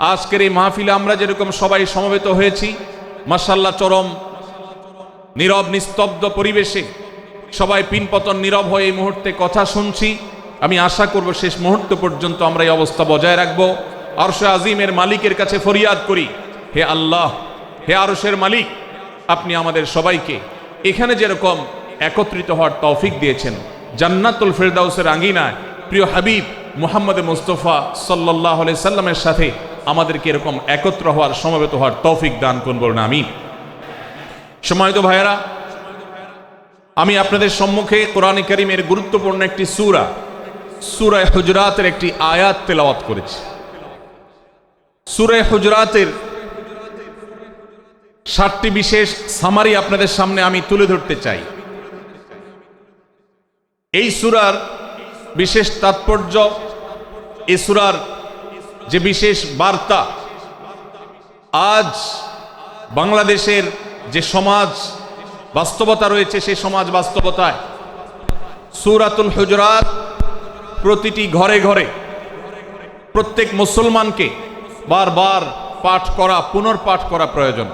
আজকের এই মাহফিলে আমরা যেরকম সবাই সমবেত হয়েছি, মাশাআল্লাহ চরম নীরব নিস্তব্ধ পরিবেশে সবাই পিনপতন নীরব হয়ে এই মুহূর্তে কথা শুনছি। আমি আশা করব শেষ মুহূর্ত পর্যন্ত আমরা এই অবস্থা বজায় রাখবো। আরশে আজিমের মালিকের কাছে ফরিয়াদ করি, হে আল্লাহ, হে আরশের মালিক, আপনি আমাদের সবাইকে এখানে যেরকম একত্রিত হওয়ার তৌফিক দিয়েছেন, জান্নাতুল ফেরদাউসের আঙ্গিনায় প্রিয় হাবিব মুহাম্মদ মুস্তাফা সাল্লাল্লাহু আলাইহি সাল্লামের সাথে আমাদেরকে এরকম একত্র হওয়ার সমবেত হওয়ার তৌফিক দান করুন, বলুন আমিন। সম্মানিত ভাইয়েরা, আমি আপনাদের সম্মুখে কোরআনে কারীমের গুরুত্বপূর্ণ একটি সূরা, সূরা হুজরাতের একটি আয়াত তেলাওয়াত করেছি। সূরা হুজরাতের 7টি বিশেষ সামারি আপনাদের সামনে আমি তুলে ধরতে চাই। এই সূরার বিশেষ তাৎপর্য, এই সূরার যে বিশেষ বার্তা, আজ বাংলাদেশের যে সমাজ বাস্তবতা রয়েছে, সেই সমাজ বাস্তবতায় সূরাতুল হুজরাত প্রতিটি ঘরে ঘরে প্রত্যেক মুসলমানকে বারবার পাঠ করা, পুনর্পাঠ করা প্রয়োজন।